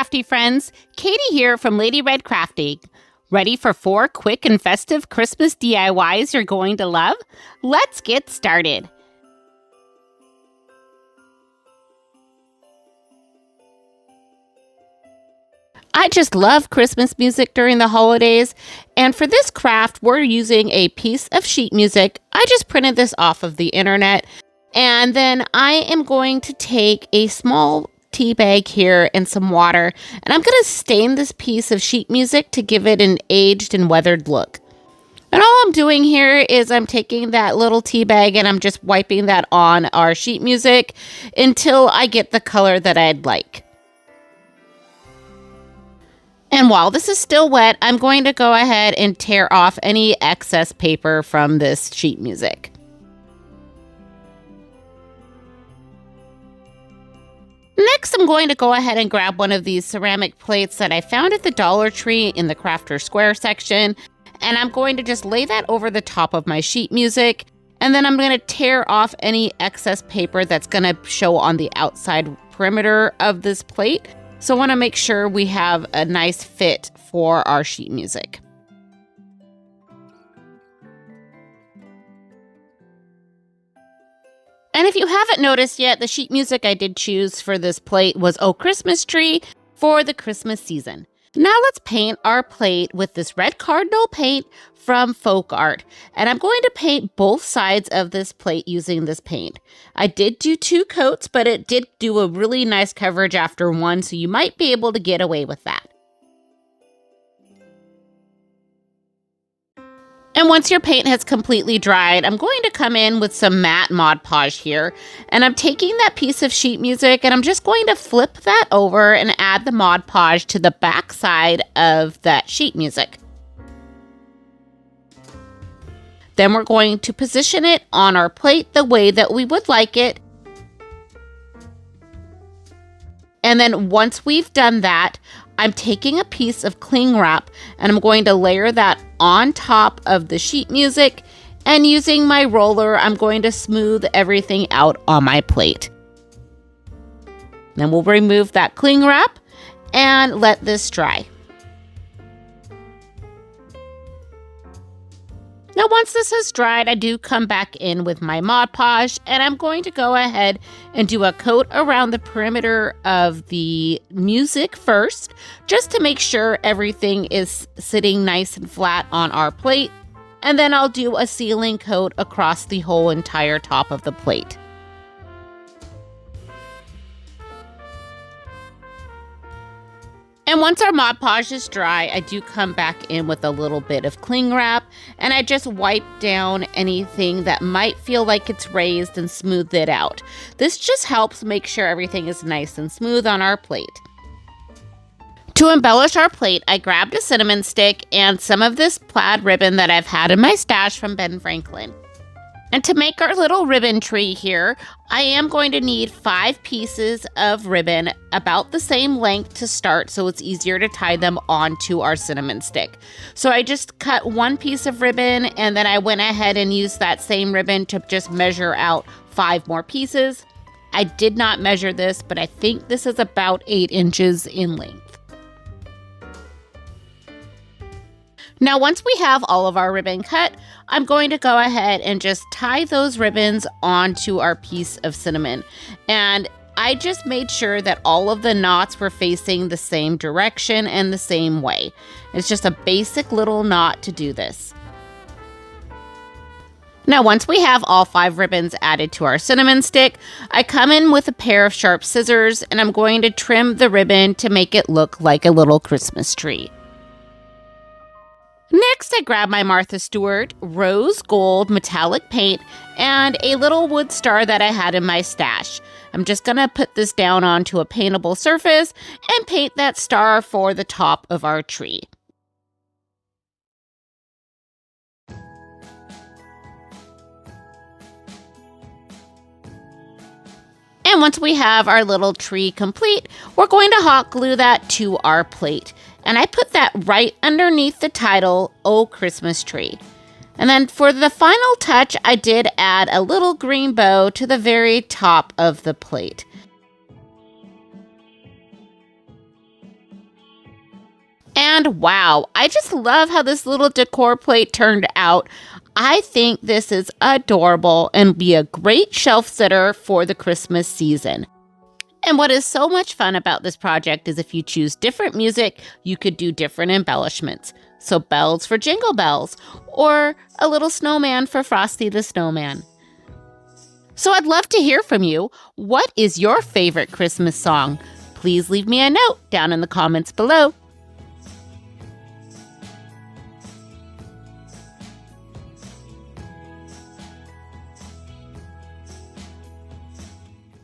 crafty friends, Katie here from Lady Red Crafting. Ready for 4 quick and festive Christmas DIYs you're going to love? Let's get started. I just love Christmas music during the holidays, and for this craft, we're using a piece of sheet music. I just printed this off of the internet, and then I am going to take a small tea bag here and some water, and I'm going to stain this piece of sheet music to give it an aged and weathered look. And all I'm doing here is I'm taking that little tea bag and I'm just wiping that on our sheet music until I get the color that I'd like. And while this is still wet, I'm going to go ahead and tear off any excess paper from this sheet music. Next, I'm going to go ahead and grab one of these ceramic plates that I found at the Dollar Tree in the Crafter Square section, and I'm going to just lay that over the top of my sheet music, and then I'm going to tear off any excess paper that's going to show on the outside perimeter of this plate. So I want to make sure we have a nice fit for our sheet music. And if you haven't noticed yet, the sheet music I did choose for this plate was "Oh Christmas Tree" for the Christmas season. Now let's paint our plate with this red cardinal paint from Folk Art. And I'm going to paint both sides of this plate using this paint. I did do 2 coats, but it did do a really nice coverage after one, so you might be able to get away with that. And once your paint has completely dried, I'm going to come in with some matte Mod Podge here. And I'm taking that piece of sheet music and I'm just going to flip that over and add the Mod Podge to the back side of that sheet music. Then we're going to position it on our plate the way that we would like it. And then once we've done that, I'm taking a piece of cling wrap and I'm going to layer that on top of the sheet music, and using my roller, I'm going to smooth everything out on my plate. Then we'll remove that cling wrap and let this dry. Now, once this has dried, I do come back in with my Mod Podge, and I'm going to go ahead and do a coat around the perimeter of the music first, just to make sure everything is sitting nice and flat on our plate. And then I'll do a sealing coat across the whole entire top of the plate. And once our Mod Podge is dry, I do come back in with a little bit of cling wrap, and I just wipe down anything that might feel like it's raised and smooth it out. This just helps make sure everything is nice and smooth on our plate. To embellish our plate, I grabbed a cinnamon stick and some of this plaid ribbon that I've had in my stash from Ben Franklin. And to make our little ribbon tree here, I am going to need 5 pieces of ribbon about the same length to start, so it's easier to tie them onto our cinnamon stick. So I just cut 1 piece of ribbon, and then I went ahead and used that same ribbon to just measure out 5 more pieces. I did not measure this, but I think this is about 8 inches in length. Now, once we have all of our ribbon cut, I'm going to go ahead and just tie those ribbons onto our piece of cinnamon. And I just made sure that all of the knots were facing the same direction and the same way. It's just a basic little knot to do this. Now, once we have all 5 ribbons added to our cinnamon stick, I come in with a pair of sharp scissors and I'm going to trim the ribbon to make it look like a little Christmas tree. Next, I grab my Martha Stewart rose gold metallic paint and a little wood star that I had in my stash. I'm just going to put this down onto a paintable surface and paint that star for the top of our tree. And once we have our little tree complete, we're going to hot glue that to our plate. And I put that right underneath the title, "Oh Christmas Tree." And then for the final touch, I did add a little green bow to the very top of the plate. And wow, I just love how this little decor plate turned out. I think this is adorable and be a great shelf sitter for the Christmas season. And what is so much fun about this project is if you choose different music, you could do different embellishments. So bells for Jingle Bells, or a little snowman for Frosty the Snowman. So I'd love to hear from you. What is your favorite Christmas song? Please leave me a note down in the comments below.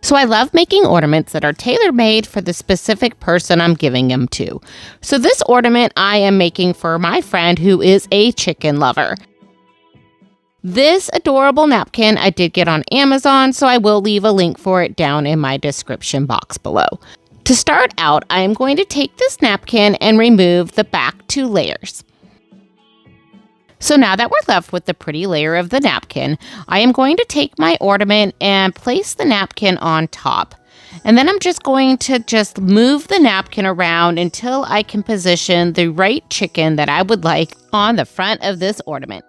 So I love making ornaments that are tailor-made for the specific person I'm giving them to. So this ornament I am making for my friend who is a chicken lover. This adorable napkin I did get on Amazon, so I will leave a link for it down in my description box below. To start out, I am going to take this napkin and remove the back 2 layers. So now that we're left with the pretty layer of the napkin, I am going to take my ornament and place the napkin on top. And then I'm just going to move the napkin around until I can position the right chicken that I would like on the front of this ornament.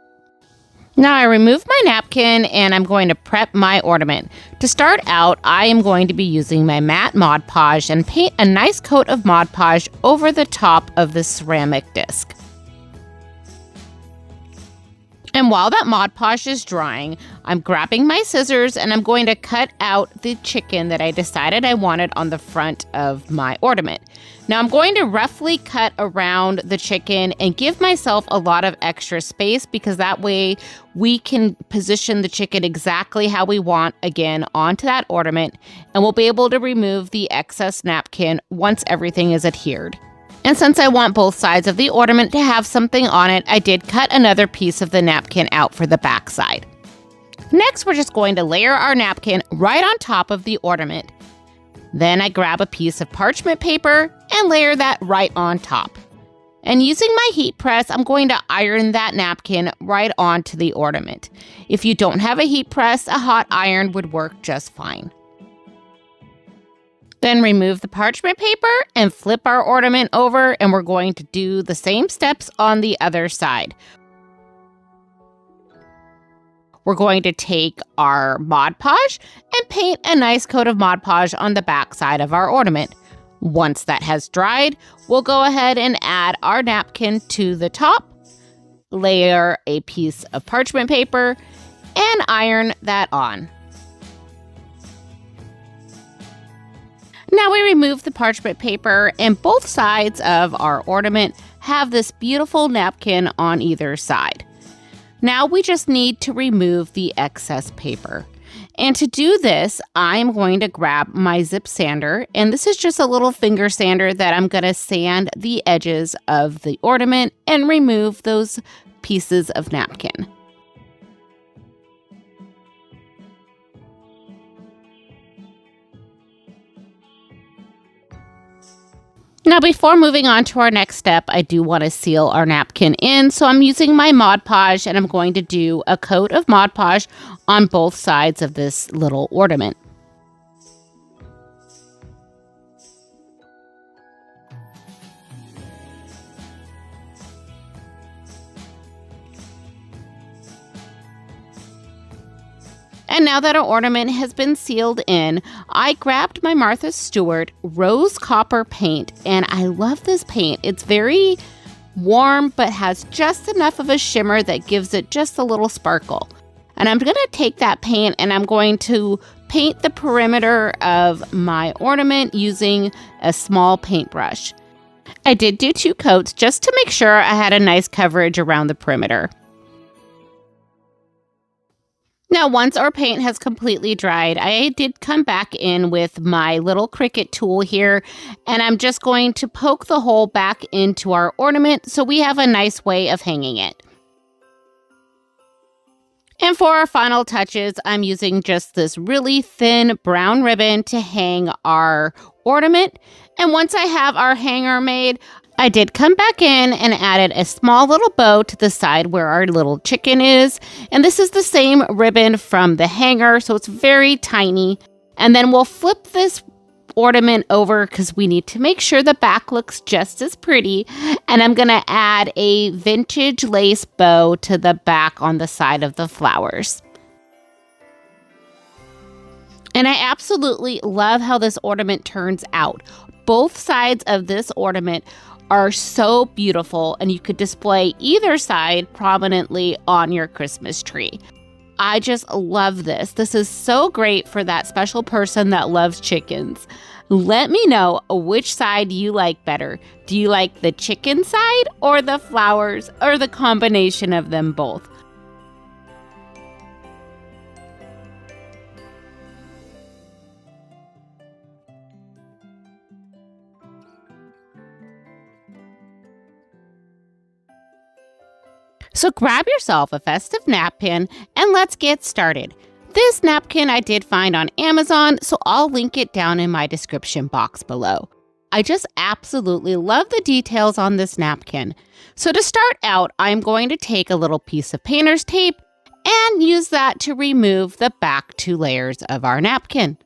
Now I remove my napkin and I'm going to prep my ornament. To start out, I am going to be using my matte Mod Podge and paint a nice coat of Mod Podge over the top of the ceramic disc. And while that Mod Podge is drying, I'm grabbing my scissors and I'm going to cut out the chicken that I decided I wanted on the front of my ornament. Now I'm going to roughly cut around the chicken and give myself a lot of extra space because that way we can position the chicken exactly how we want again onto that ornament, and we'll be able to remove the excess napkin once everything is adhered. And since I want both sides of the ornament to have something on it, I did cut another piece of the napkin out for the back side. Next, we're just going to layer our napkin right on top of the ornament. Then I grab a piece of parchment paper and layer that right on top. And using my heat press, I'm going to iron that napkin right onto the ornament. If you don't have a heat press, a hot iron would work just fine. Then remove the parchment paper and flip our ornament over, and we're going to do the same steps on the other side. We're going to take our Mod Podge and paint a nice coat of Mod Podge on the back side of our ornament. Once that has dried, we'll go ahead and add our napkin to the top, layer a piece of parchment paper, and iron that on. Now we remove the parchment paper, and both sides of our ornament have this beautiful napkin on either side. Now we just need to remove the excess paper. And to do this, I'm going to grab my zip sander, and this is just a little finger sander that I'm going to sand the edges of the ornament and remove those pieces of napkin. Now, before moving on to our next step, I do want to seal our napkin in. So I'm using my Mod Podge, and I'm going to do a coat of Mod Podge on both sides of this little ornament. And now that our ornament has been sealed in, I grabbed my Martha Stewart Rose Copper paint, and I love this paint. It's very warm, but has just enough of a shimmer that gives it just a little sparkle. And I'm going to take that paint and I'm going to paint the perimeter of my ornament using a small paintbrush. I did do 2 coats just to make sure I had a nice coverage around the perimeter. Now, once our paint has completely dried, I did come back in with my little Cricut tool here, and I'm just going to poke the hole back into our ornament so we have a nice way of hanging it. And for our final touches, I'm using just this really thin brown ribbon to hang our ornament. And once I have our hanger made, I did come back in and added a small little bow to the side where our little chicken is. And this is the same ribbon from the hanger, so it's very tiny. And then we'll flip this ornament over because we need to make sure the back looks just as pretty. And I'm going to add a vintage lace bow to the back on the side of the flowers. And I absolutely love how this ornament turns out. Both sides of this ornament are so beautiful, and you could display either side prominently on your Christmas tree. I just love this. This is so great for that special person that loves chickens. Let me know which side you like better. Do you like the chicken side or the flowers or the combination of them both? So grab yourself a festive napkin and let's get started. This napkin I did find on Amazon, so I'll link it down in my description box below. I just absolutely love the details on this napkin. So to start out, I'm going to take a little piece of painter's tape and use that to remove the back 2 layers of our napkin.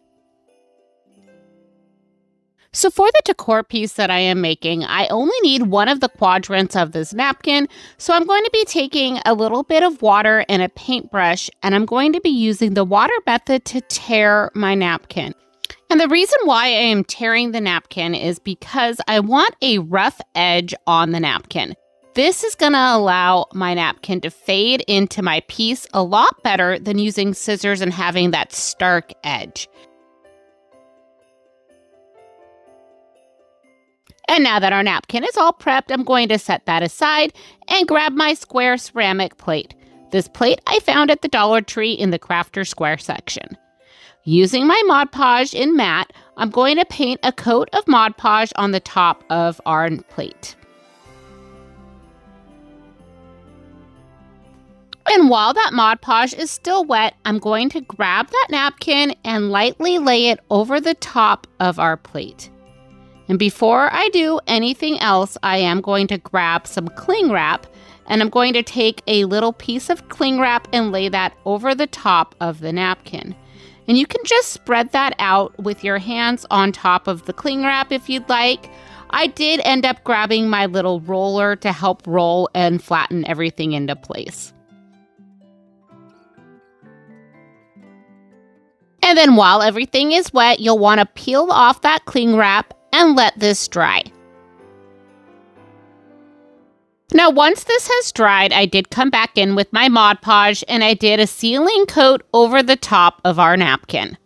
So for the decor piece that I am making, I only need one of the quadrants of this napkin. So I'm going to be taking a little bit of water and a paintbrush, and I'm going to be using the water method to tear my napkin. And the reason why I am tearing the napkin is because I want a rough edge on the napkin. This is going to allow my napkin to fade into my piece a lot better than using scissors and having that stark edge. And now that our napkin is all prepped, I'm going to set that aside and grab my square ceramic plate. This plate I found at the Dollar Tree in the Crafter Square section. Using my Mod Podge in matte, I'm going to paint a coat of Mod Podge on the top of our plate. And while that Mod Podge is still wet, I'm going to grab that napkin and lightly lay it over the top of our plate. And before I do anything else, I am going to grab some cling wrap, and I'm going to take a little piece of cling wrap and lay that over the top of the napkin. And you can just spread that out with your hands on top of the cling wrap if you'd like. I did end up grabbing my little roller to help roll and flatten everything into place. And then while everything is wet, you'll want to peel off that cling wrap and let this dry. Now, once this has dried, I did come back in with my Mod Podge and I did a sealing coat over the top of our napkin.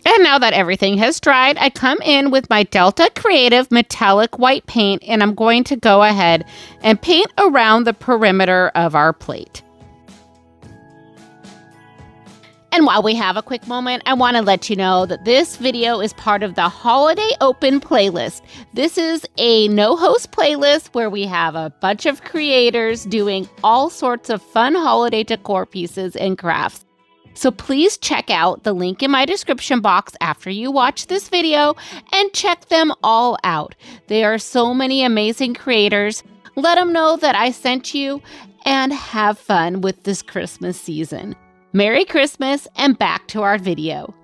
And now that everything has dried, I come in with my Delta Creative metallic white paint, and I'm going to go ahead and paint around the perimeter of our plate. And while we have a quick moment, I want to let you know that this video is part of the Holiday Open playlist. This is a no-host playlist where we have a bunch of creators doing all sorts of fun holiday decor pieces and crafts. So please check out the link in my description box after you watch this video and check them all out. There are so many amazing creators. Let them know that I sent you, and have fun with this Christmas season. Merry Christmas, and back to our video.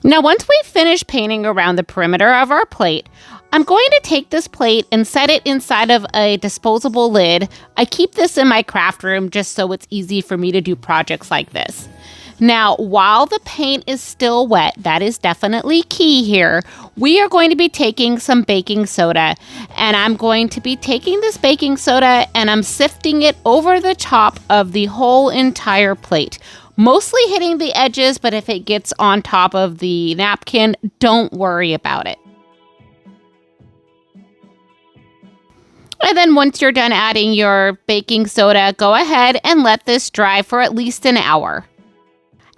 Now, once we've finished painting around the perimeter of our plate, I'm going to take this plate and set it inside of a disposable lid. I keep this in my craft room just so it's easy for me to do projects like this. Now, while the paint is still wet, that is definitely key here, we are going to be taking some baking soda, and I'm going to be taking this baking soda and I'm sifting it over the top of the whole entire plate, mostly hitting the edges, but if it gets on top of the napkin, don't worry about it. And then once you're done adding your baking soda, go ahead and let this dry for at least an hour.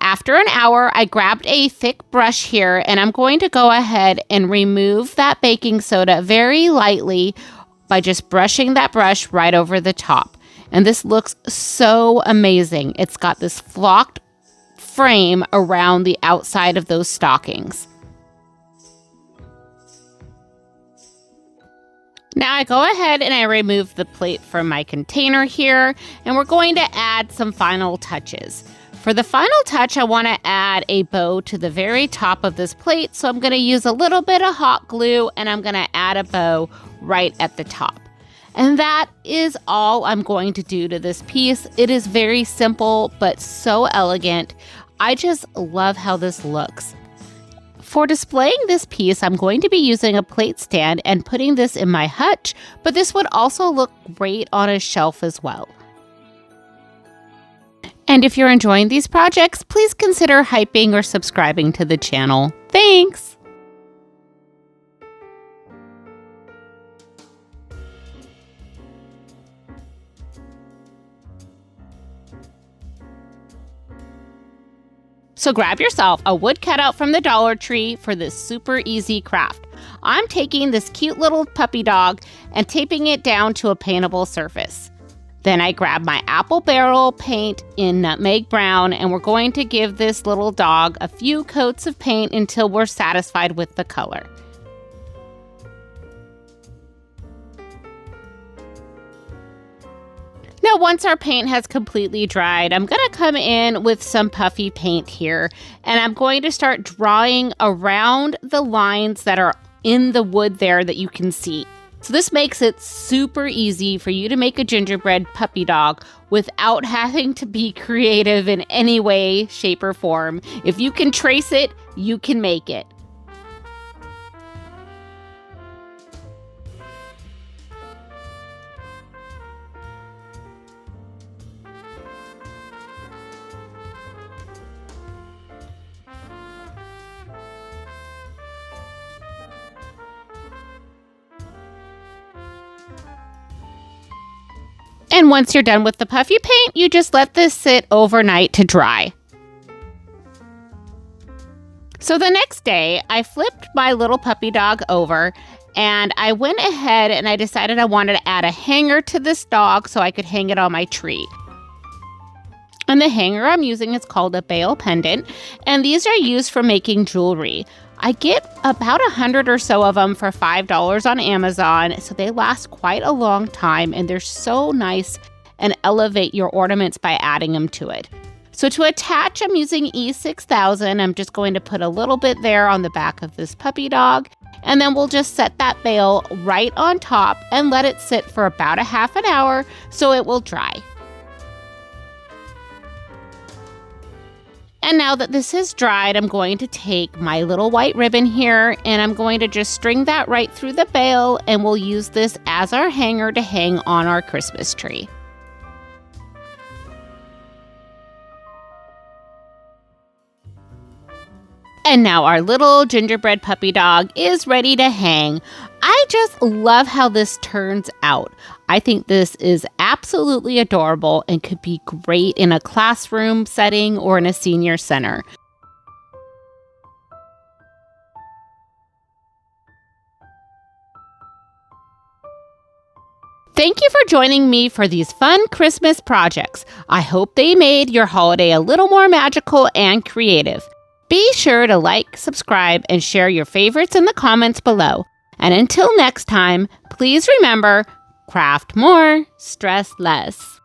After an hour, I grabbed a thick brush here, and I'm going to go ahead and remove that baking soda very lightly by just brushing that brush right over the top. And this looks so amazing. It's got this flocked frame around the outside of those stockings. Now I go ahead and I remove the plate from my container here, and we're going to add some final touches. For the final touch, I want to add a bow to the very top of this plate, so I'm going to use a little bit of hot glue and I'm going to add a bow right at the top. And that is all I'm going to do to this piece. It is very simple, but so elegant. I just love how this looks. For displaying this piece, I'm going to be using a plate stand and putting this in my hutch, but this would also look great on a shelf as well. And if you're enjoying these projects, please consider hyping or subscribing to the channel. Thanks! So grab yourself a wood cutout from the Dollar Tree for this super easy craft. I'm taking this cute little puppy dog and taping it down to a paintable surface. Then I grab my apple barrel paint in nutmeg brown, and we're going to give this little dog a few coats of paint until we're satisfied with the color. Now, once our paint has completely dried, I'm going to come in with some puffy paint here, and I'm going to start drawing around the lines that are in the wood there that you can see. So this makes it super easy for you to make a gingerbread puppy dog without having to be creative in any way, shape, or form. If you can trace it, you can make it. And once you're done with the puffy paint, you just let this sit overnight to dry. So the next day, I flipped my little puppy dog over and I went ahead and I decided I wanted to add a hanger to this dog so I could hang it on my tree. And the hanger I'm using is called a bale pendant, and these are used for making jewelry. I get about 100 or so of them for $5 on Amazon, so they last quite a long time and they're so nice and elevate your ornaments by adding them to it. So to attach, I'm using E6000. I'm just going to put a little bit there on the back of this puppy dog, and then we'll just set that bale right on top and let it sit for about a half an hour so it will dry. And now that this is dried, I'm going to take my little white ribbon here and I'm going to just string that right through the bale, and we'll use this as our hanger to hang on our Christmas tree. And now our little gingerbread puppy dog is ready to hang. I just love how this turns out. I think this is absolutely adorable and could be great in a classroom setting or in a senior center. Thank you for joining me for these fun Christmas projects. I hope they made your holiday a little more magical and creative. Be sure to like, subscribe, and share your favorites in the comments below. And until next time, please remember, craft more, stress less.